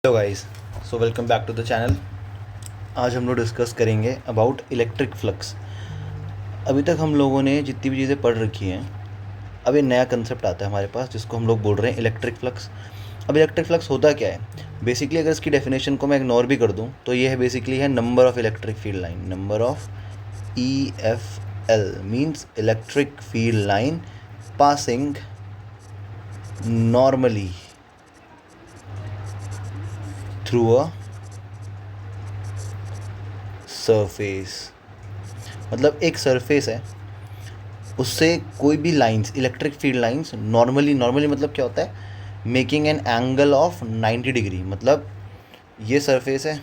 Hello guys, so welcome back to the channel. आज हम लोग डिस्कस करेंगे अबाउट इलेक्ट्रिक फ्लक्स। अभी तक हम लोगों ने जितनी भी चीज़ें पढ़ रखी हैं, अब ये नया कंसेप्ट आता है हमारे पास जिसको हम लोग बोल रहे हैं इलेक्ट्रिक फ्लक्स। अब इलेक्ट्रिक फ्लक्स होता क्या है? बेसिकली अगर इसकी डेफिनेशन को मैं इग्नोर भी कर दूं तो ये है बेसिकली है number of electric field line. Number of EFL means electric field line passing normally through a surface. मतलब एक सरफेस है, उससे कोई भी lines, electric field lines normally normally मतलब क्या होता है? Making an angle of 90 degree. मतलब ये सरफेस है,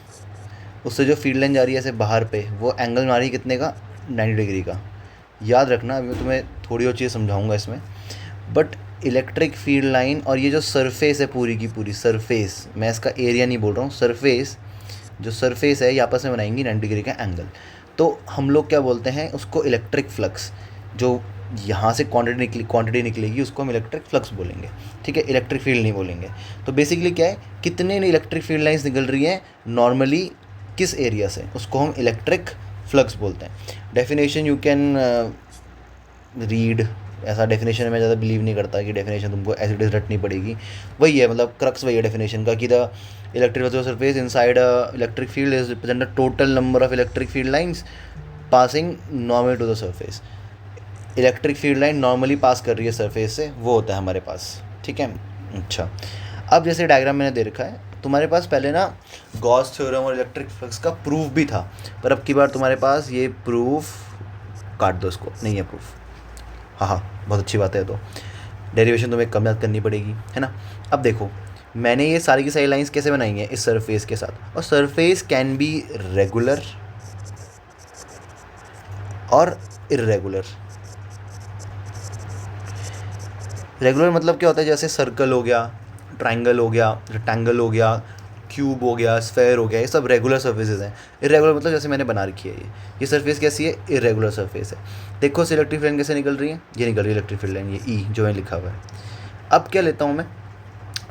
उससे जो फील्ड लाइन जा रही है ऐसे बाहर पे, वो एंगल मार रही है कितने का? 90 डिग्री का। याद रखना, अभी मैं तुम्हें थोड़ी और चीज़ समझाऊंगा इसमें। बट इलेक्ट्रिक फील्ड लाइन और ये जो सरफेस है, पूरी की पूरी सरफेस, मैं इसका एरिया नहीं बोल रहा हूँ, सरफेस, जो सरफेस है ये आपस में बनाएंगी 90 डिग्री का एंगल। तो हम लोग क्या बोलते हैं उसको? Electric flux. जो यहाँ से क्वांटिटी निकलेगी उसको हम इलेक्ट्रिक फ्लक्स बोलेंगे, ठीक है? इलेक्ट्रिक फील्ड नहीं बोलेंगे। तो बेसिकली क्या है, कितने इलेक्ट्रिक फील्ड लाइंस निकल रही हैं नॉर्मली किस एरिया से, उसको हम इलेक्ट्रिक फ्लक्स बोलते हैं। Definition you can read. ऐसा डेफिनेशन में ज़्यादा बिलीव नहीं करता कि डेफिनेशन तुमको ऐसे इट इज़ रटनी पड़ेगी। वही है, मतलब क्रक्स वही है डेफिनेशन का कि the electric surface inside a electric field is represent the total number of electric field lines passing normally to the surface. Electric field line normally pass कर रही है सरफेस से, वो होता है हमारे पास, ठीक है? अच्छा, अब जैसे डायग्राम मैंने दे रखा है तुम्हारे पास, पहले ना गॉस थ्योरम और इलेक्ट्रिक फ्लक्स का प्रूफ भी था, पर अब की बार तुम्हारे पास ये प्रूफ, काट दो इसको, नहीं है प्रूफ। हाँ हाँ, बहुत अच्छी बात है। तो डेरिवेशन तुम्हें कम याद करनी पड़ेगी, है ना? अब देखो, मैंने ये सारी की सारी लाइंस कैसे बनाई हैं इस सरफेस के साथ। और सरफेस कैन बी रेगुलर और इर्रेगुलर। रेगुलर मतलब क्या होता है? जैसे सर्कल हो गया, ट्राइंगल हो गया, रेक्टेंगल हो गया, क्यूब हो गया, स्फेयर हो गया, ये सब रेगुलर सर्फेसेज हैं। इरेगुलर मतलब जैसे मैंने बना रखी है ये सरफेस कैसी है? इरेगुलर सरफेस है। देखो इलेक्ट्रिक फील्ड लाइन कैसे निकल रही है, ये निकल रही है इलेक्ट्रिक फील्ड लाइन, ये ई जो है लिखा हुआ है। अब क्या लेता हूँ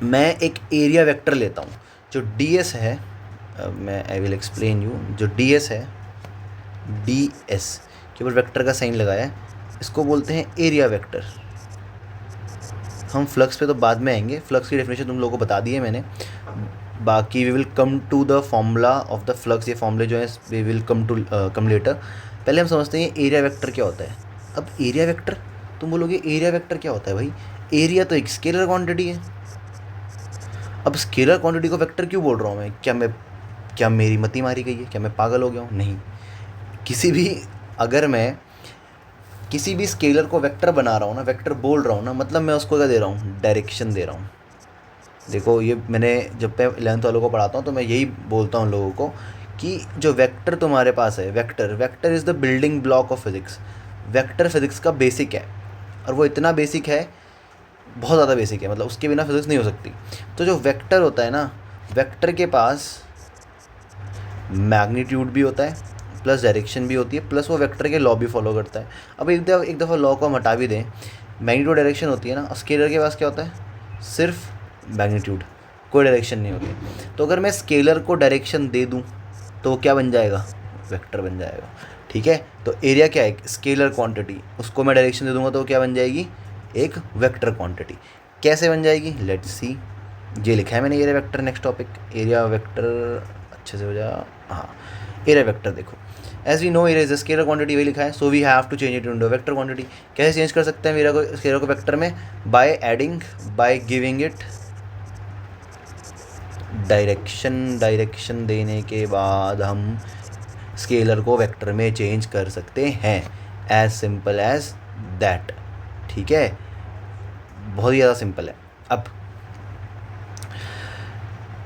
मैं एक एरिया वेक्टर लेता हूँ जो ds है। मैं आई विल एक्सप्लेन यू। जो ds है, ds के ऊपर वेक्टर का साइन लगाया है, इसको बोलते हैं एरिया वेक्टर। हम फ्लक्स पे तो बाद में आएंगे, फ्लक्स की डेफिनेशन तुम लोगों को बता दी है मैंने। बाकी we will come to the formula of the flux. ये फॉर्मूले जो है वी विल कम लेटर। पहले हम समझते हैं एरिया वेक्टर क्या होता है। अब एरिया वेक्टर, तुम बोलोगे एरिया वेक्टर क्या होता है भाई? एरिया तो एक स्केलर क्वांटिटी है। अब स्केलर क्वांटिटी को वेक्टर क्यों बोल रहा हूँ मैं? क्या मेरी मती मारी गई है? क्या मैं पागल हो गया हूँ? नहीं। अगर मैं किसी भी स्केलर को वेक्टर बना रहा हूँ ना, वेक्टर बोल रहा हूँ ना, मतलब मैं उसको क्या दे रहा हूँ? डायरेक्शन दे रहा हूँ। देखो, ये मैंने जब मैं 11th वालों को पढ़ाता हूँ तो मैं यही बोलता हूँ लोगों को कि जो वेक्टर तुम्हारे पास है, vector is the building block of physics. Vector physics का बेसिक है, और वो इतना बेसिक है, बहुत ज़्यादा बेसिक है, मतलब उसके बिना फिज़िक्स नहीं हो सकती। तो जो वेक्टर होता है ना, वेक्टर के पास मैग्नीट्यूड भी होता है, प्लस डायरेक्शन भी होती है, प्लस वो वेक्टर के लॉ भी फॉलो करता है। अब एक दफ़ा लॉ को हम हटा भी दें, मैग्नीट्यूड डायरेक्शन होती है ना, और स्केलर के पास क्या होता है? सिर्फ मैग्नीट्यूड, कोई डायरेक्शन नहीं होती। तो अगर मैं स्केलर को डायरेक्शन दे दूँ तो वो क्या बन जाएगा? वेक्टर बन जाएगा, ठीक है? तो एरिया क्या है? स्केलर क्वांटिटी, उसको मैं डायरेक्शन दे दूँगा तो वो क्या बन जाएगी? एक वेक्टर क्वांटिटी। कैसे बन जाएगी? Let's see. ये लिखा है मैंने area vector. Next topic area vector, अच्छे से हो जा। हाँ, एरिया वेक्टर देखो, as we know area is a scalar quantity, वही लिखा है, so we have to change it into vector quantity. कैसे चेंज कर सकते हैं एरिया को, स्केलर को वेक्टर में? बाय गिविंग इट डायरेक्शन देने के बाद हम स्केलर को वेक्टर में चेंज कर सकते हैं। एज सिंपल एज दैट, ठीक है? बहुत ही ज़्यादा सिंपल है। अब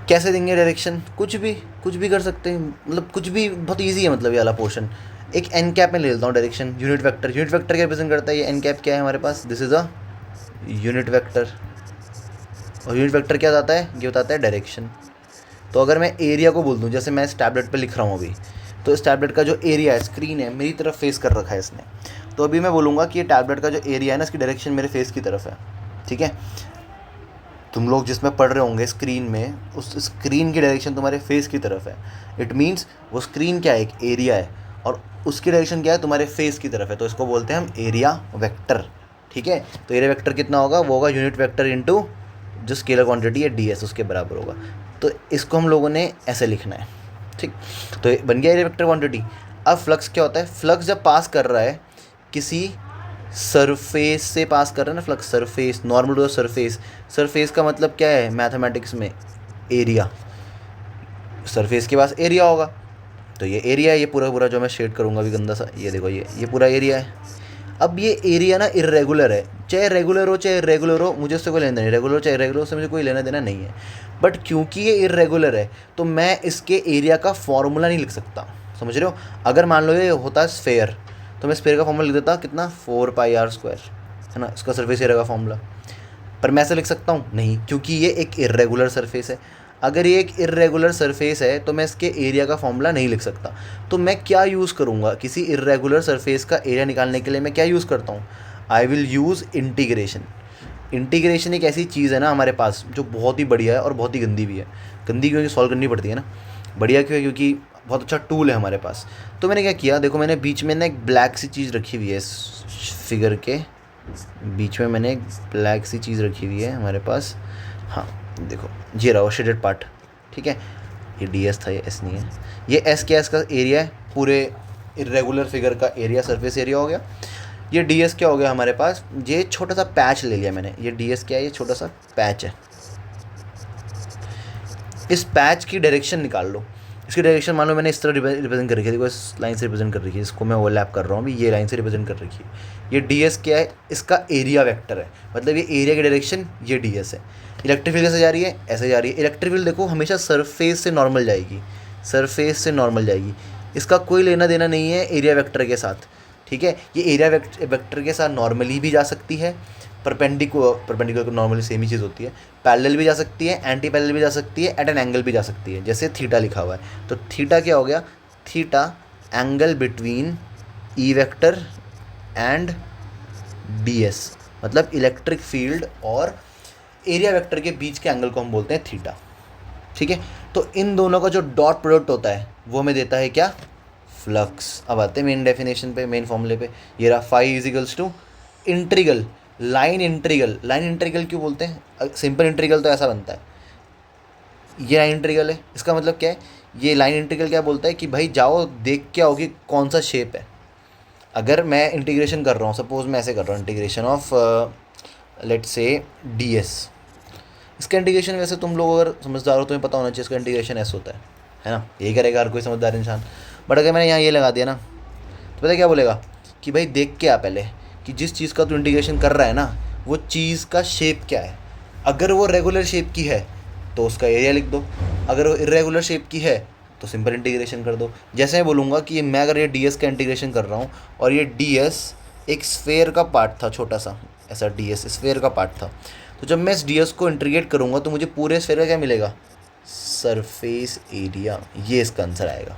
कैसे देंगे डायरेक्शन? कुछ भी कर सकते हैं, मतलब कुछ भी, बहुत इजी है। मतलब ये वाला पोर्शन एक एन कैप में ले लेता हूँ डायरेक्शन। यूनिट वेक्टर क्या रिप्रेजेंट करता है? ये एन कैप क्या है हमारे पास? This is a unit vector. और यूनिट वेक्टर क्या बताता है? ये बताता है डायरेक्शन। तो अगर मैं एरिया को बोल दूँ, जैसे मैं इस टैबलेट पे लिख रहा हूँ अभी, तो इस टैबलेट का जो एरिया है, स्क्रीन है, मेरी तरफ फेस कर रखा है इसने, तो अभी मैं बोलूँगा कि ये टैबलेट का जो एरिया है ना, इसकी डायरेक्शन मेरे फेस की तरफ है, ठीक है? तुम लोग जिसमें पढ़ रहे होंगे स्क्रीन में, उस स्क्रीन की डायरेक्शन तुम्हारे फेस की तरफ है। इट मीन्स वो स्क्रीन क्या है, एक एरिया है, और उसकी डायरेक्शन क्या है, तुम्हारे फेस की तरफ है, तो इसको बोलते हैं हम एरिया वेक्टर। ठीक है, तो एरिया वेक्टर कितना होगा, वो होगा यूनिट वेक्टर इंटू जो स्केलर क्वांटिटी है ds, उसके बराबर होगा। तो इसको हम लोगों ने ऐसे लिखना है। ठीक, तो ये बन गया एरिया वेक्टर क्वांटिटी। अब फ्लक्स क्या होता है, फ्लक्स जब पास कर रहा है किसी सरफेस से पास कर रहा है ना, flux surface, normal to surface. Surface का मतलब क्या है मैथमेटिक्स में, एरिया। सरफेस के पास एरिया होगा, तो ये एरिया है, ये पूरा पूरा जो मैं शेड करूँगा अभी गंदा सा, ये देखो ये पूरा एरिया है। अब ये एरिया ना इर्रेगुलर है, चाहे रेगुलर हो चाहे इरेगुलर हो, मुझे उससे कोई लेना देना नहीं, रेगुलर हो चाहे इरेगुलर हो, उससे मुझे कोई लेना देना नहीं है। बट क्योंकि ये इरेगुलर है तो मैं इसके एरिया का फॉर्मूला नहीं लिख सकता, समझ रहे हो। अगर मान लो ये होता है स्फेयर, तो मैं स्फेयर का फॉर्मूला लिख देता कितना, 4πr², है ना, इसका सरफेस एरिया का फॉर्मूला। पर मैं ऐसे लिख सकता हूँ नहीं, क्योंकि ये एक इरेगुलर सरफेस है। अगर ये एक इरेगुलर सरफेस है तो मैं इसके एरिया का फॉर्मूला नहीं लिख सकता। तो मैं क्या यूज़ करूँगा, किसी इरेगुलर सरफेस का एरिया निकालने के लिए मैं क्या यूज़ करता हूँ, I will use integration. Integration एक ऐसी चीज़ है ना हमारे पास जो बहुत ही बढ़िया है और बहुत ही गंदी भी है। गंदी क्योंकि सॉल्व करनी पड़ती है ना, बढ़िया क्यों है क्योंकि बहुत अच्छा टूल है हमारे पास। तो मैंने क्या किया, देखो मैंने बीच में ना एक ब्लैक सी चीज़ रखी हुई है, इस फिगर के बीच में मैंने एक ब्लैक सी चीज़ रखी हुई है हमारे पास। हाँ देखो, ये रहा वो शेडेड पार्ट। ठीक है, ये ds था, ये s नहीं है। ये s क्या है, इसका एरिया है, पूरे इरेगुलर फिगर का एरिया, सरफेस एरिया हो गया। ये ds क्या हो गया हमारे पास, ये छोटा सा पैच ले लिया मैंने। ये ds क्या है, ये छोटा सा पैच है। इस पैच की डायरेक्शन निकाल लो। इसकी डायरेक्शन मान लो मैंने इस तरह रिप्रेजेंट कर रखी है, देखो इस लाइन से रिप्रेजेंट कर रखी है, इसको मैं ओवरलैप कर रहा हूँ अभी, ये लाइन से रिप्रेजेंट कर रखी है। ये ds क्या है, इसका एरिया वेक्टर है, मतलब ये एरिया की डायरेक्शन ये ds है। इलेक्ट्रिक फील्ड कैसे जा रही है, ऐसे जा रही है। इलेक्ट्रिक फील्ड देखो हमेशा सरफेस से नॉर्मल जाएगी, सरफेस से नॉर्मल जाएगी, इसका कोई लेना देना नहीं है एरिया वेक्टर के साथ। ठीक है, ये एरिया वेक्टर के साथ नॉर्मली भी जा सकती है, परपेंडिकुलर नॉर्मली सेम ही चीज़ होती है, पैरेलल भी जा सकती है, एंटी पैरेलल भी जा सकती है, एट एन एंगल भी जा सकती है, जैसे थीटा लिखा हुआ है। तो थीटा क्या हो गया, theta angle between E vector and ds, मतलब इलेक्ट्रिक फील्ड और एरिया वेक्टर के बीच के एंगल को हम बोलते हैं थीटा। ठीक है, तो इन दोनों का जो डॉट प्रोडक्ट होता है वो हमें देता है क्या, फ्लक्स। अब आते हैं मेन डेफिनेशन पे, मेन फॉर्मूले पे। ये रहा phi is equals to integral, line integral. Line integral क्यों बोलते हैं, सिंपल इंटीग्रल तो ऐसा बनता है, ये लाइन इंटीग्रल है, इसका मतलब क्या है, ये लाइन इंटीग्रल क्या बोलता है कि भाई जाओ देख के आओ कि कौन सा शेप है। अगर मैं इंटीग्रेशन कर रहा हूँ, सपोज मैं ऐसे कर रहा हूँ, integration of let's say ds, इसका इंटीग्रेशन वैसे तुम लोग अगर समझदार हो तुम्हें पता होना चाहिए इसका इंटीग्रेशन ऐसे होता है ना, यही करेगा हर कोई समझदार इंसान। बट अगर मैंने यहाँ ये लगा दिया ना, तो पता क्या बोलेगा कि भाई देख के आ पहले कि जिस चीज़ का तू इंटीग्रेशन कर रहा है ना वो चीज़ का शेप क्या है। अगर वो रेगुलर शेप की है तो उसका एरिया लिख दो, अगर वो इरेगुलर शेप की है तो सिंपल इंटीग्रेशन कर दो। जैसे मैं बोलूँगा कि मैं अगर ये ds का इंटीग्रेशन कर रहा हूँ और ये ds एक स्फेयर का पार्ट था, छोटा सा ऐसा ds स्फेयर का पार्ट था, तो जब मैं इस ds को इंटीग्रेट करूँगा तो मुझे पूरे स्फेयर का क्या मिलेगा, सरफेस एरिया। ये इसका आंसर आएगा।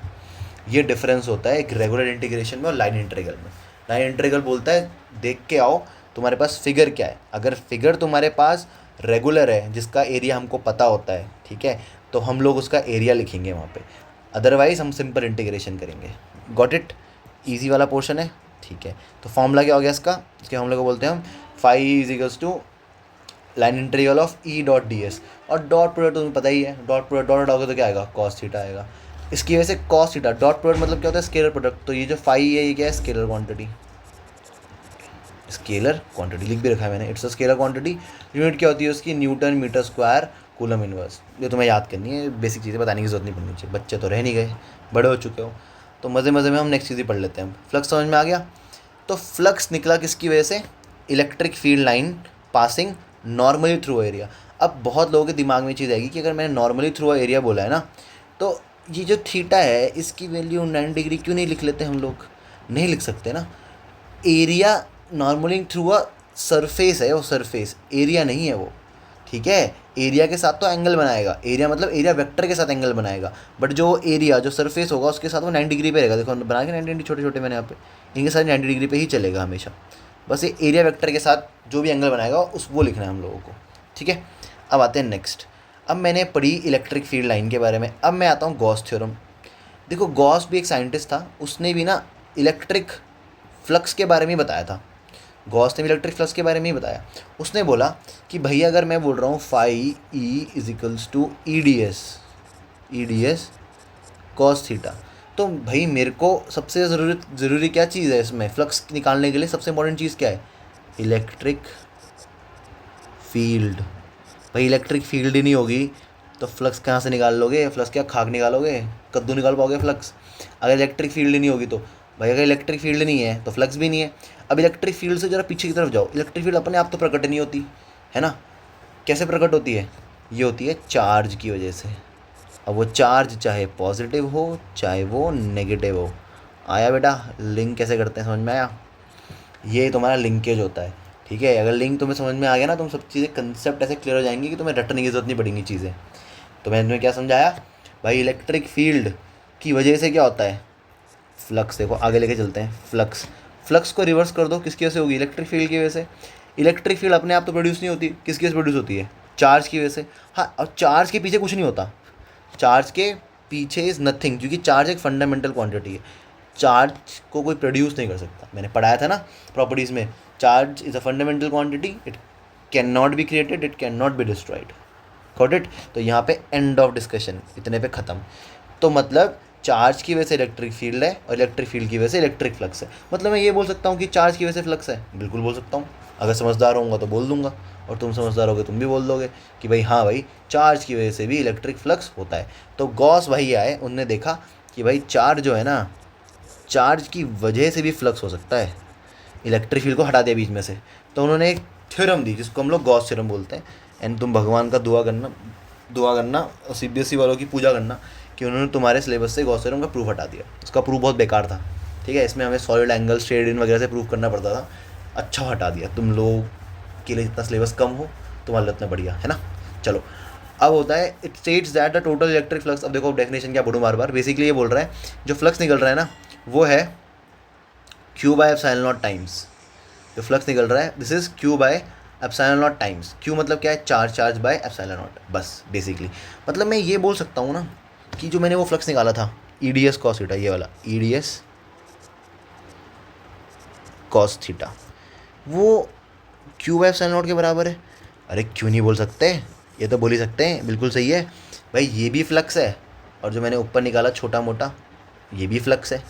ये डिफरेंस होता है एक रेगुलर इंटीग्रेशन में और लाइन इंटीग्रल में। लाइन इंटीग्रल बोलता है देख के आओ तुम्हारे पास फिगर क्या है, अगर फिगर तुम्हारे पास रेगुलर है जिसका एरिया हमको पता होता है, ठीक है, तो हम लोग उसका एरिया लिखेंगे वहाँ पे, अदरवाइज हम सिंपल इंटीग्रेशन करेंगे। गॉट इट, ईजी वाला पोर्शन है। ठीक है, तो फॉर्मूला क्या हो गया इसका, इसके फॉर्मूला को बोलते हैं हम phi is equals to line integral of E dot ds, और डॉट प्रोडक्ट तुम्हें पता ही है, डॉट प्रोडक्ट डॉट आओगे तो क्या आएगा, कॉस थीटा आएगा। इसकी वजह से कॉस थीटा, डॉट प्रोडक्ट मतलब क्या होता है, स्केलर प्रोडक्ट। तो ये जो फाई है ये क्या है, स्केलर क्वांटिटी, स्केलर क्वांटिटी लिख भी रखा है मैंने, it's a scalar quantity. Unit क्या होती है उसकी, newton metre square coulomb inverse. ये तुम्हें याद करनी है, बेसिक चीज़ें बताने की जरूरत नहीं पड़नी चाहिए, बच्चे तो रह नहीं गए, बड़े हो चुके हो, तो मज़े मज़े में हम नेक्स्ट चीज़ ही पढ़ लेते हैं। फ्लक्स समझ में आ गया, तो फ्लक्स निकला किसकी वजह से, electric field line passing normally through area. अब बहुत लोगों के दिमाग में चीज़ आएगी कि अगर मैंने नॉर्मली थ्रू एरिया बोला है ना, तो ये जो थीटा है इसकी वैल्यू 9 डिग्री क्यों नहीं लिख लेते हम लोग, नहीं लिख सकते ना। Area normally through a surface है, वो सरफेस एरिया नहीं है वो। ठीक है, एरिया के साथ तो एंगल बनाएगा, एरिया मतलब एरिया वेक्टर के साथ एंगल बनाएगा, बट जो एरिया जो सरफेस होगा उसके साथ वो 90 डिग्री पे रहेगा। देखो बना के 90 डिग्री छोटे छोटे मैंने यहाँ पे, इनके साथ 90 डिग्री पे ही चलेगा हमेशा। बस ये एरिया वेक्टर के साथ जो भी एंगल बनाएगा उस वो लिखना है हम लोगों को। ठीक है, अब आते हैं नेक्स्ट। अब मैंने पढ़ी इलेक्ट्रिक फील्ड लाइन के बारे में, अब मैं आता हूँ गॉस थ्योरम। देखो गॉस भी एक साइंटिस्ट था, उसने भी ना इलेक्ट्रिक फ्लक्स के बारे में ही बताया था। गॉस ने भी इलेक्ट्रिक फ्लक्स के बारे में ही बताया। उसने बोला कि भैया अगर मैं बोल रहा हूँ phi E is equals to E D S cos theta, तो भाई मेरे को सबसे ज़रूरी क्या चीज़ है इसमें फ्लक्स निकालने के लिए? सबसे इंपॉर्टेंट चीज़ क्या है? Electric field. भाई इलेक्ट्रिक फील्ड ही नहीं होगी तो फ्लक्स कहाँ से निकाल लोगे? फ्लक्स क्या खाक निकालोगे? कद्दू निकाल पाओगे फ्लक्स? अगर इलेक्ट्रिक फील्ड ही नहीं होगी तो भाई, अगर इलेक्ट्रिक फील्ड नहीं है तो फ्लक्स भी नहीं है। अब इलेक्ट्रिक फील्ड से ज़रा पीछे की तरफ जाओ। इलेक्ट्रिक फील्ड अपने आप तो प्रकट नहीं होती है ना। कैसे प्रकट होती है? ये होती है चार्ज की वजह से। अब वो चार्ज चाहे पॉजिटिव हो चाहे वो नेगेटिव हो। आया बेटा? लिंक कैसे करते हैं, समझ में आया? ये तुम्हारा लिंकेज होता है, ठीक है। अगर लिंक तुम्हें समझ में आ गया ना, तुम सब चीज़ें कंसेप्ट ऐसे क्लियर हो जाएंगी कि तुम्हें रटने की जरूरत नहीं पड़ेंगी चीज़ें। तो मैंने तुम्हें क्या समझाया भाई? इलेक्ट्रिक फील्ड की वजह से क्या होता है? फ्लक्स। देखो आगे लेके चलते हैं। फ्लक्स को रिवर्स कर दो, किसकी वजह से होगी? इलेक्ट्रिक फील्ड की वजह से। इलेक्ट्रिक फील्ड अपने आप तो प्रोड्यूस नहीं होती, किसकी वजह से प्रोड्यूस होती है? चार्ज की वजह से। हाँ, और चार्ज के पीछे कुछ नहीं होता। चार्ज के पीछे इज़ नथिंग, क्योंकि चार्ज एक फंडामेंटल क्वांटिटी है। चार्ज को कोई प्रोड्यूस नहीं कर सकता। मैंने पढ़ाया था ना प्रॉपर्टीज़ में, charge is a fundamental quantity, it can not be created, it can not be destroyed. Got it? तो यहाँ पे एंड ऑफ डिस्कशन, इतने पे ख़त्म। तो मतलब चार्ज की वजह से इलेक्ट्रिक फील्ड है और इलेक्ट्रिक फील्ड की वजह से इलेक्ट्रिक फ्लक्स है। मतलब मैं ये बोल सकता हूँ कि चार्ज की वजह से फ्लक्स है, बिल्कुल बोल सकता हूँ। अगर समझदार होऊंगा तो बोल दूंगा, और तुम समझदार होगे तुम भी बोल दोगे कि भाई हाँ भाई, चार्ज की वजह से भी इलेक्ट्रिक फ्लक्स होता है। तो गॉस भाई आए, उनने देखा कि भाई चार्ज जो है ना, चार्ज की वजह से भी फ्लक्स हो सकता है। इलेक्ट्रिक फील्ड को हटा दिया बीच में से, तो उन्होंने एक थ्योरम दी जिसको हम लोग गॉस थ्योरम बोलते हैं। एंड तुम भगवान का दुआ करना और CBSE वालों की पूजा करना कि उन्होंने तुम्हारे सिलेबस से गॉस थ्योरम का प्रूफ हटा दिया। उसका प्रूफ बहुत बेकार था, ठीक है। इसमें हमें सॉलिड एंगल, स्ट्रेट इन वगैरह से प्रूफ करना पड़ता था। अच्छा हटा दिया। तुम लोगों के लिए जितना सिलेबस कम हो, तुम्हारे लिए उतना बढ़िया है ना। चलो, अब होता है it states that the total electric flux. अब देखो डेफिनेशन क्या पढ़ूँ बार बार। बेसिकली ये बोल रहा है जो फ्लक्स निकल रहा है ना, वो है Q bye epsilon not times. जो फ्लक्स निकल रहा है this is Q bye epsilon not times. Q मतलब क्या है? चार्ज बाय एप्सिलॉन नॉट, बस बेसिकली। मतलब मैं ये बोल सकता हूँ ना कि जो मैंने वो फ्लक्स निकाला था EDS कॉस थीटा, ये वाला EDS कॉस थीटा, वो Q बाय एप्सिलॉन नॉट के बराबर है। अरे क्यों नहीं बोल सकते? ये तो बोल ही सकते हैं, बिल्कुल सही है भाई। ये भी फ्लक्स है और जो मैंने ऊपर निकाला छोटा मोटा, ये भी फ्लक्स है।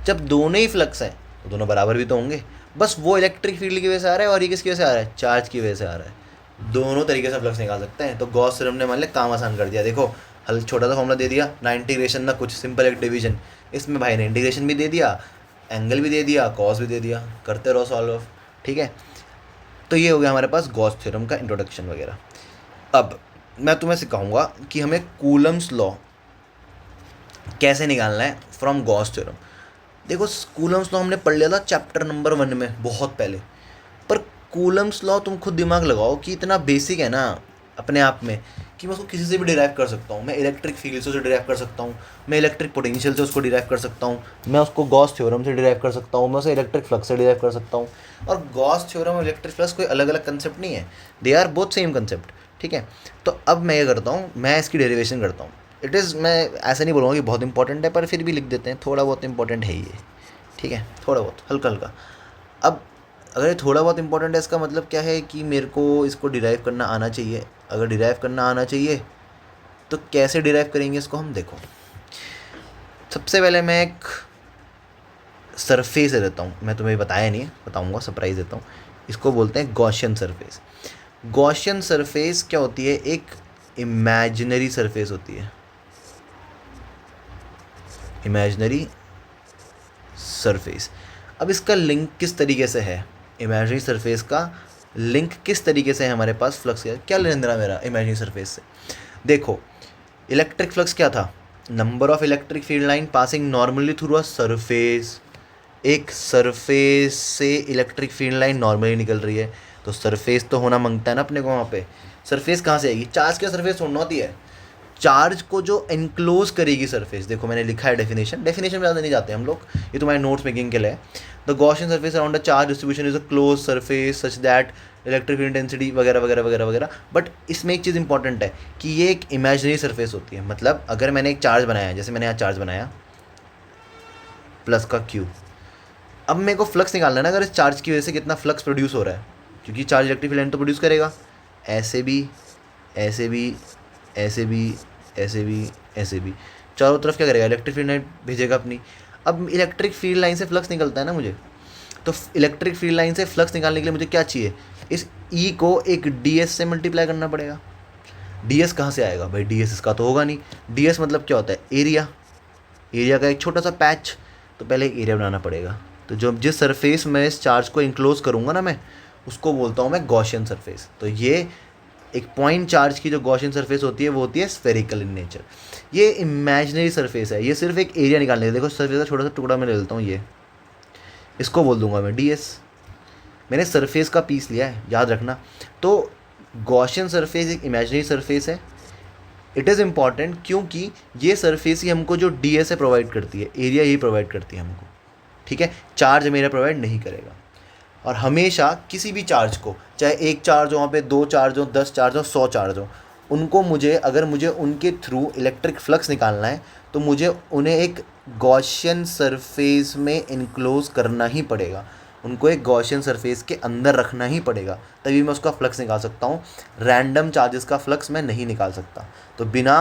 जब दोनों ही फ्लक्स हैं तो दोनों बराबर भी तो होंगे। बस वो इलेक्ट्रिक फील्ड की वजह से आ रहा है और ये किसकी वजह से आ रहा है? चार्ज की वजह से आ रहा है। दोनों तरीके से फ्लक्स निकाल सकते हैं। तो गॉस थ्योरम ने मान लिया काम आसान कर दिया। देखो हल छोटा सा फॉर्मूला दे दिया, ना इंटीग्रेशन ना कुछ, सिंपल एक डिवीजन। इसमें भाई ने इंटीग्रेशन भी दे दिया, एंगल भी दे दिया, कॉस भी दे दिया, करते रहो सॉल्व, ठीक है। तो ये हो गया हमारे पास गॉस थ्योरम का इंट्रोडक्शन वगैरह। अब मैं तुम्हें सिखाऊंगा कि हमें कूलम्स लॉ कैसे निकालना है फ्रॉम गॉस थ्योरम। देखो कूलम्स लॉ हमने पढ़ लिया था चैप्टर नंबर 1 में बहुत पहले, पर कूलम्स लॉ तुम खुद दिमाग लगाओ कि इतना बेसिक है ना अपने आप में कि मैं उसको किसी से भी डिराइव कर सकता हूँ। मैं इलेक्ट्रिक फील्ड से उसे डिराइव कर सकता हूँ, मैं इलेक्ट्रिक पोटेंशियल से उसको डिराइव कर सकता हूँ, मैं उसको गॉस थ्योरम से डिराइव कर सकता हूँ, मैं उसे इलेक्ट्रिक फ्लक्स से डिराइव कर सकता हूँ। और गॉस थ्योरम और इलेक्ट्रिक फ्लक्स कोई अलग अलग कंसेप्ट नहीं है, they are both same concept, ठीक है। तो अब मैं ये करता हूँ, मैं इसकी डेरिवेशन करता हूँ। इट इज़, मैं ऐसे नहीं बोलूँगा कि बहुत इंपॉर्टेंट है, पर फिर भी लिख देते हैं, थोड़ा बहुत इंपॉर्टेंट है ये, ठीक है, थोड़ा बहुत हल्का हल्का। अब अगर ये थोड़ा बहुत इंपॉर्टेंट है, इसका मतलब क्या है कि मेरे को इसको डिराइव करना आना चाहिए। अगर डिराइव करना आना चाहिए तो कैसे डिराइव करेंगे इसको हम? देखो सबसे पहले मैं एक सरफेस दे देता हूँ, मैं तुम्हें बताया नहीं, बताऊँगा, सरप्राइज देता हूँ। इसको बोलते हैं गॉसियन सरफेस। गॉसियन सरफेस क्या होती है? एक इमेजिनरी सरफेस होती है, इमेजिनरी सरफेस। अब इसका लिंक किस तरीके से है? इमेजिनरी सरफेस का लिंक किस तरीके से है हमारे पास फ्लक्स का? क्या लेना देना मेरा इमेजिनरी सरफेस से? देखो इलेक्ट्रिक फ्लक्स क्या था? Number of electric field line passing normally through a surface. एक सरफेस से इलेक्ट्रिक फील्ड लाइन नॉर्मली निकल रही है, तो सरफेस तो होना मांगता है ना अपने को। वहाँ पे सरफेस कहाँ से आएगी? चार्ज की सरफेस छोड़ना होती है, चार्ज को जो एनक्लोज करेगी सरफेस, देखो मैंने लिखा है डेफिनेशन में ज़्यादा नहीं जाते हम लोग, ये तुम्हारे नोट्स मेकिंग के लिए है। The Gaussian surface around the charge distribution is a close surface such that electric intensity वगैरह वगैरह वगैरह वगैरह। बट इसमें एक चीज़ इंपॉर्टेंट है कि ये एक इमेजिनरी सरफेस होती है। मतलब अगर मैंने एक चार्ज बनाया है, जैसे मैंने यहाँ चार्ज बनाया प्लस का क्यू, अब मेरे को फ्लक्स निकालना है ना, अगर इस चार्ज की वजह से कितना फ्लक्स प्रोड्यूस हो रहा है, क्योंकि चार्ज इलेक्ट्रिक फील्ड तो प्रोड्यूस करेगा, ऐसे भी ऐसे भी ऐसे भी ऐसे भी ऐसे भी, चारों तरफ क्या करेगा, इलेक्ट्रिक फील्ड लाइन भेजेगा अपनी। अब इलेक्ट्रिक फील्ड लाइन से फ्लक्स निकलता है ना मुझे, तो इलेक्ट्रिक फील्ड लाइन से फ्लक्स निकालने के लिए मुझे क्या चाहिए, इस ई को एक डी एस से मल्टीप्लाई करना पड़ेगा। डी एस कहाँ से आएगा भाई, डी एस इसका तो होगा नहीं। डी एस मतलब क्या होता है, एरिया, एरिया का एक छोटा सा पैच, तो पहले एक एरिया बनाना पड़ेगा। तो जो जिस सरफेस में इस चार्ज को इंक्लोज करूँगा ना मैं, उसको बोलता हूँ मैं गॉसियन सरफेस। तो ये एक पॉइंट चार्ज की जो गॉसियन सरफेस होती है वो होती है स्फेरिकल इन नेचर। ये इमेजिनरी सरफेस है, ये सिर्फ एक एरिया निकालने के लिए। देखो सरफेस का छोटा सा टुकड़ा मैं ले लेता हूँ, ये इसको बोल दूंगा मैं डी एस। मैंने सरफेस का पीस लिया है, याद रखना। तो गॉसियन सरफेस एक इमेजिनरी सरफेस है। इट इज़ इम्पॉर्टेंट क्योंकि ये सरफेस ही हमको जो डी एस है प्रोवाइड करती है, एरिया ही प्रोवाइड करती है हमको, ठीक है। चार्ज मेरा प्रोवाइड नहीं करेगा। और हमेशा किसी भी चार्ज को, चाहे एक चार्ज हो, वहाँ पे 2 चार्ज हो, 10 चार्ज हो, 100 चार्ज हो, उनको मुझे, अगर मुझे उनके थ्रू इलेक्ट्रिक फ्लक्स निकालना है तो मुझे उन्हें एक गॉसियन सरफेस में इनक्लोज करना ही पड़ेगा। उनको एक गॉसियन सरफेस के अंदर रखना ही पड़ेगा, तभी मैं उसका फ्लक्स निकाल सकता हूँ। रैंडम चार्जेस का फ्लक्स मैं नहीं निकाल सकता। तो बिना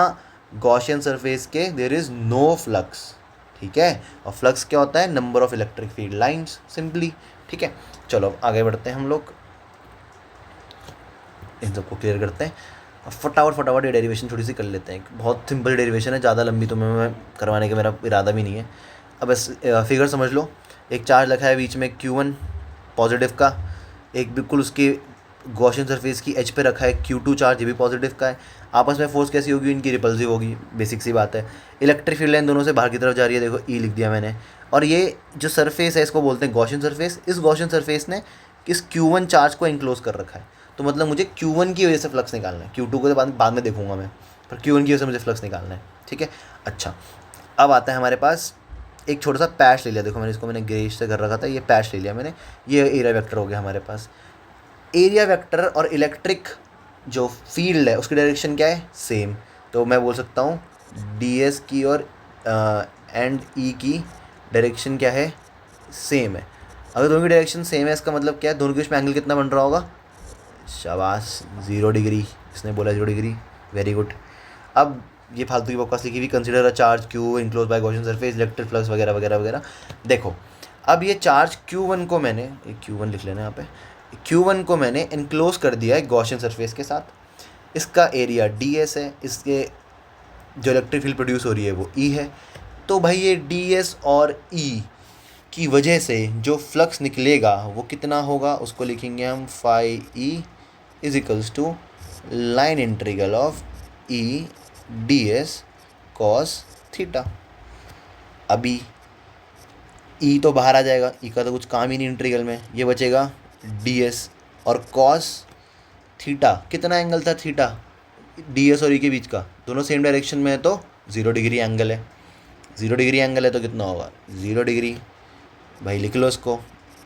गॉसियन सरफेस के देयर इज़ नो फ्लक्स, ठीक है। और फ्लक्स क्या होता है, number of electric field lines, simply, ठीक है। चलो अब आगे बढ़ते हैं हम लोग, इन सबको क्लियर करते हैं। अब फटाफट ये डेरिवेशन छोटी सी कर लेते हैं। बहुत सिंपल डेरिवेशन है, ज़्यादा लंबी तो मैं करवाने का मेरा इरादा भी नहीं है। अब इस फिगर समझ लो, एक चार्ज रखा है बीच में Q1 पॉजिटिव का, एक बिल्कुल उसके गॉसियन सरफेस की एज पे रखा है Q2 चार्ज, ये भी पॉजिटिव का है। आपस में फोर्स कैसी होगी, इनकी रिपल्सिव होगी, बेसिक सी बात है। इलेक्ट्रिक फील्ड लाइन दोनों से बाहर की तरफ जा रही है, देखो ई लिख दिया मैंने। और ये जो सरफेस है इसको बोलते हैं गॉसियन सरफेस। इस गॉसियन सरफेस ने इस Q1 चार्ज को इंक्लोज कर रखा है। तो मतलब मुझे Q1 की वजह से फ्लक्स निकालना है, Q2 को तो बाद में देखूंगा मैं, पर Q1 की वजह से मुझे फ्लक्स निकालना है, ठीक है। अच्छा, अब आता है हमारे पास एक छोटा सा पैच ले लिया, देखो मैंने ग्रेश से कर रखा था, ये पैच ले लिया मैंने, ये एरिया वेक्टर हो गया हमारे पास। एरिया वेक्टर और इलेक्ट्रिक जो फील्ड है उसकी डायरेक्शन क्या है, सेम। तो मैं बोल सकता हूँ डी एस की और एंड ई की डायरेक्शन क्या है, सेम है। अगर दोनों की डायरेक्शन सेम है, इसका मतलब क्या है, दोनों के बीच में एंगल कितना बन रहा होगा, शाबाश 0 डिग्री, इसने बोला 0 डिग्री, वेरी गुड। अब ये फालतू की बकवास लिखी हुई, consider a charge Q enclose by Gaussian surface, electric flux वगैरह वगैरह वगैरह। देखो अब ये चार्ज Q1 को मैंने, एक Q1 लिख लेना यहाँ पे, Q1 को मैंने इनक्लोज कर दिया है गॉसियन सरफेस के साथ। इसका एरिया ds है, इसके जो इलेक्ट्रिक फील्ड प्रोड्यूस हो रही है वो E है। तो भाई ये ds और E की वजह से जो फ्लक्स निकलेगा वो कितना होगा, उसको लिखेंगे हम phi E is equals to line integral of E ds cos theta. अभी E तो बाहर आ जाएगा, E का तो कुछ काम ही नहीं इंटीग्रल में, ये बचेगा ds और cos थीटा, कितना एंगल था थीटा, ds और E के बीच का, दोनों सेम डायरेक्शन में है तो 0 डिग्री एंगल है। 0 डिग्री एंगल है तो कितना होगा, 0 डिग्री, भाई लिख लो इसको,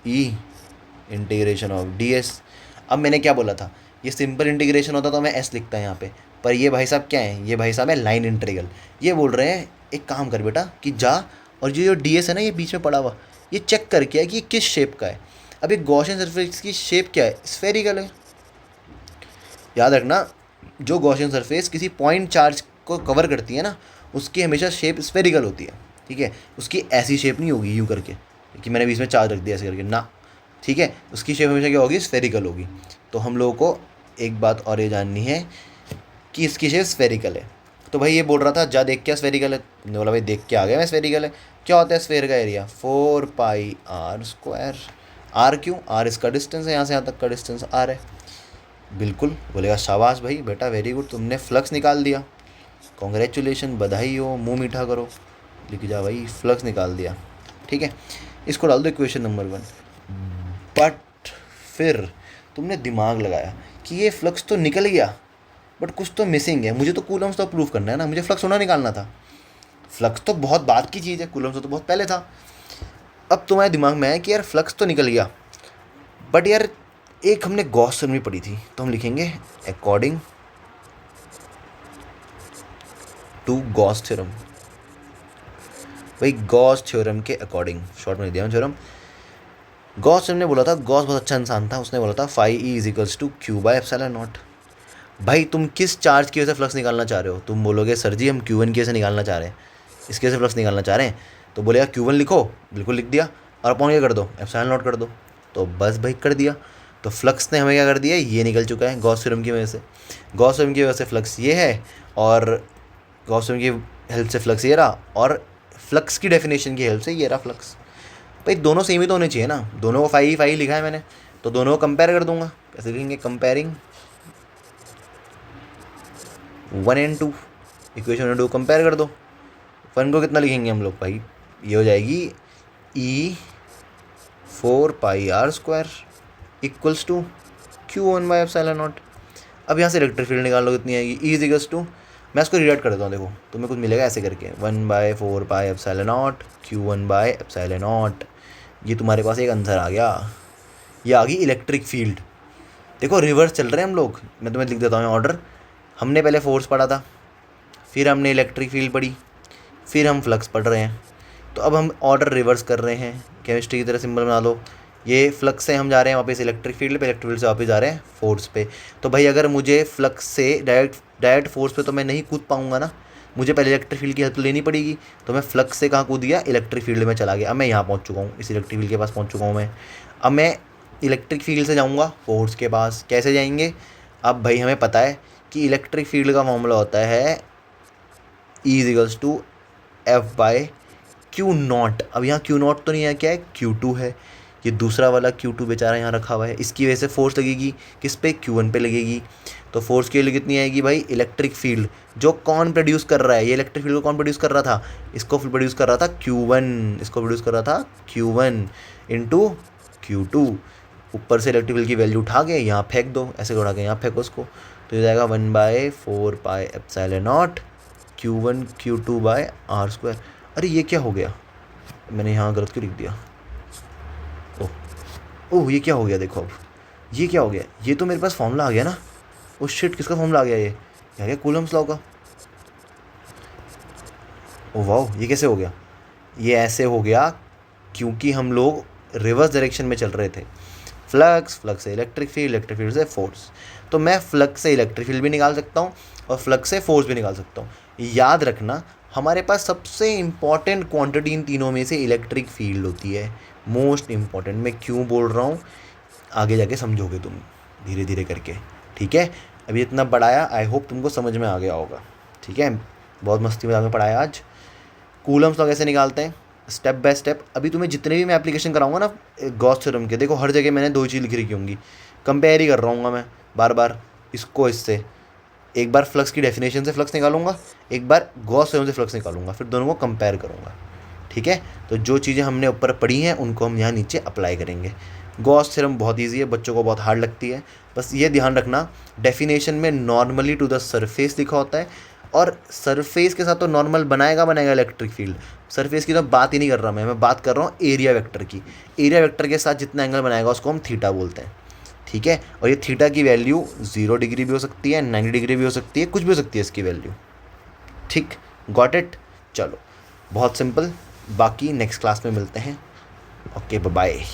E इंटीग्रेशन ऑफ ds। अब मैंने क्या बोला था, ये सिंपल इंटीग्रेशन होता तो मैं s लिखता है यहाँ पे, पर ये भाई साहब क्या है, ये भाई साहब है लाइन इंटीग्रल। ये बोल रहे हैं एक काम कर बेटा कि जा और ये जो ds है ना, ये बीच में पड़ा हुआ, ये चेक करके है कि ये किस शेप का है। अब एक गॉसियन सरफेस की शेप क्या है, स्फेरिकल है। याद रखना, जो गॉसियन सरफेस किसी पॉइंट चार्ज को कवर करती है ना, उसकी हमेशा शेप स्फेरिकल होती है, ठीक है। उसकी ऐसी शेप नहीं होगी यूँ करके कि मैंने बीच में चार्ज रख दिया ऐसे करके ना, ठीक है। उसकी शेप हमेशा क्या होगी, स्फेरिकल होगी। तो हम लोगों को एक बात और ये जाननी है कि इसकी शेप स्फेरिकल है। तो भाई ये बोल रहा था जा देख क्या स्फेरिकल है, तुमने बोला भाई देख के आ गया मैं स्फेरिकल है। क्या होता है स्फेयर का एरिया, 4πr²। आर क्यों, आर इसका डिस्टेंस है, यहाँ से यहाँ तक का डिस्टेंस आर है। बिल्कुल बोलेगा शाबाश भाई बेटा, वेरी गुड, तुमने फ्लक्स निकाल दिया, कॉन्ग्रेचुलेशन, बधाई हो, मुंह मीठा करो, लिख जा भाई, फ्लक्स निकाल दिया, ठीक है। इसको डाल दो इक्वेशन नंबर 1। बट फिर तुमने दिमाग लगाया कि ये फ्लक्स तो निकल गया, बट कुछ तो मिसिंग है, मुझे तो कूलम्स तो प्रूव करना है ना, मुझे फ्लक्स होना निकालना था। फ्लक्स तो बहुत बाद की चीज़ है, कूलम्स तो बहुत पहले था। अब तुम्हारे दिमाग में है कि यार फ्लक्स तो निकल गया, बट यार एक हमने गॉस थ्योरम भी पढ़ी थी, तो हम लिखेंगे अकॉर्डिंग टू गॉस थ्योरम। भाई गॉस थ्योरम के अकॉर्डिंग, शॉर्ट में दिया हूँ थ्योरम। गॉस थ्योरम ने बोला था, गॉस बहुत अच्छा इंसान था, उसने बोला था phi E is equals to Q by epsilon naught. भाई तुम किस चार्ज की वजह से फ्लक्स निकालना चाह रहे हो? तुम बोलोगे सर जी हम Q1 की वजह से निकालना चाह रहे हैं, इसकी वजह से फ्लक्स निकालना चाह रहे हैं, तो बोलेगा Q1 लिखो, बिल्कुल लिख दिया, और अपॉन क्या कर दो, एप्सिलॉन नॉट कर दो, तो बस भाई कर दिया। तो फ्लक्स ने हमें क्या कर दिया, ये निकल चुका है गॉस थ्योरम की वजह से। गॉस थ्योरम की वजह से फ्लक्स ये है, और गॉस थ्योरम की हेल्प से फ्लक्स ये रहा, और फ्लक्स की डेफिनेशन की हेल्प से ये रहा फ्लक्स। भाई दोनों सेम ही तो होने चाहिए ना, दोनों को फाई फाई लिखा है मैंने, तो दोनों को कंपेयर कर दूंगा। कैसे लिखेंगे, कंपेयरिंग 1 and 2, इक्वेशन 2 कंपेयर कर दो। 1 को कितना लिखेंगे हम लोग भाई, ये हो जाएगी E4πr² equals to Q1 by epsilon naught. अब यहाँ से इलेक्ट्रिक फील्ड निकाल लो, कितनी आएगी, E इक्वल्स टू, मैं इसको रीराइट कर देता हूँ, देखो तुम्हें कुछ मिलेगा ऐसे करके, 1/4πε0 Q1/ε0। ये तुम्हारे पास एक आंसर आ गया, ये आ गई इलेक्ट्रिक फील्ड। देखो रिवर्स चल रहे हैं हम लोग, मैं तुम्हें लिख देता हूँ ऑर्डर। हमने पहले फोर्स पढ़ा था, फिर हमने इलेक्ट्रिक फील्ड पढ़ी, फिर हम फ्लक्स पढ़ रहे हैं, तो अब हम ऑर्डर रिवर्स कर रहे हैं। केमिस्ट्री की तरह सिंबल बना लो, ये फ्लक्स से हम जा रहे हैं वापस इलेक्ट्रिक फील्ड पे, इलेक्ट्रिक फील्ड से वापस जा रहे हैं फोर्स पे। तो भाई अगर मुझे फ्लक्स से डायरेक्ट फोर्स पे तो मैं नहीं कूद पाऊंगा ना, मुझे पहले इलेक्ट्रिक फील्ड की हेल्प लेनी पड़ेगी। तो मैं फ्लक्स से कहाँ कूद गया, इलेक्ट्रिक फील्ड में चला गया। अब मैं यहाँ पहुँच चुका हूँ, इस इलेक्ट्रिक फील्ड के पास पहुँच चुका हूँ मैं। अब मैं इलेक्ट्रिक फील्ड से जाऊँगा फोर्स के पास, कैसे जाएंगे? अब भाई हमें पता है कि इलेक्ट्रिक फील्ड का फॉर्मूला होता है E is equals to F/Q0। अब यहाँ Q0 तो नहीं है, क्या है, Q2 है। ये दूसरा वाला Q2 बेचारा यहाँ रखा हुआ है, इसकी वजह से फोर्स लगेगी किस पे, Q1 पे लगेगी। तो फोर्स की वैल्यू कितनी आएगी भाई, इलेक्ट्रिक फील्ड जो कौन प्रोड्यूस कर रहा है, ये इलेक्ट्रिक फील्ड को कौन प्रोड्यूस कर रहा था, इसको प्रोड्यूस कर रहा था Q1, इसको प्रोड्यूस कर रहा था Q1 इंटू Q2। ऊपर से इलेक्ट्रिक फील्ड की वैल्यू उठा के यहाँ फेंक दो, ऐसे उठा के यहाँ फेंको उसको, तो ये जाएगा 1/4πε0 Q1 Q2/r²। अरे ये क्या हो गया, मैंने यहाँ गलत क्यों लिख दिया, ओह ओह ये क्या हो गया, देखो अब ये क्या हो गया, ये तो मेरे पास फॉर्मूला आ गया ना। उस शिट, किसका फॉर्मूला आ गया, ये आ गया कूलम्स लॉ का। ओह वाह, ये कैसे हो गया, ये ऐसे हो गया क्योंकि हम लोग रिवर्स डायरेक्शन में चल रहे थे। फ्लक्स से इलेक्ट्रिक फील्ड, इलेक्ट्रिक फील्ड से फोर्स, तो मैं फ्लक्स से इलेक्ट्रिक फील्ड भी निकाल सकता हूँ और फ्लक्स से फोर्स भी निकाल सकता हूँ। याद रखना हमारे पास सबसे इम्पॉर्टेंट क्वांटिटी इन तीनों में से इलेक्ट्रिक फील्ड होती है, मोस्ट इम्पॉर्टेंट। मैं क्यों बोल रहा हूँ आगे जाके समझोगे तुम धीरे धीरे करके, ठीक है। अभी इतना पढ़ाया, आई होप तुमको समझ में आ गया होगा, ठीक है। बहुत मस्ती मजाक में पढ़ाया आज। कूलम्स लॉ कैसे निकालते हैं, स्टेप बाय स्टेप। अभी तुम्हें जितने भी मैं एप्लीकेशन कराऊंगा ना गॉस थ्योरम के, देखो हर जगह मैंने 2 चीज़ लिख रखी होंगी, कंपेयर ही कर रहा हूँ मैं बार बार इसको इससे। एक बार फ्लक्स की डेफिनेशन से फ्लक्स निकालूंगा, एक बार गॉस थ्योरम से फ्लक्स निकालूंगा, फिर दोनों को कंपेयर करूँगा, ठीक है। तो जो चीज़ें हमने ऊपर पढ़ी हैं उनको हम यहाँ नीचे अप्लाई करेंगे। गॉस थ्योरम बहुत ईजी है, बच्चों को बहुत हार्ड लगती है, बस ये ध्यान रखना डेफिनेशन में नॉर्मली टू द सरफेस लिखा होता है, और सरफेस के साथ तो नॉर्मल बनाएगा इलेक्ट्रिक फील्ड। सरफेस की तो बात ही नहीं कर रहा मैं बात कर रहा हूँ एरिया वेक्टर की। एरिया वेक्टर के साथ जितना एंगल बनाएगा उसको हम थीटा बोलते हैं, ठीक है। और ये थीटा की वैल्यू 0 डिग्री भी हो सकती है, 90 डिग्री भी हो सकती है, कुछ भी हो सकती है इसकी वैल्यू, ठीक। गॉट इट, चलो बहुत सिंपल। बाकी नेक्स्ट क्लास में मिलते हैं, ओके बाय।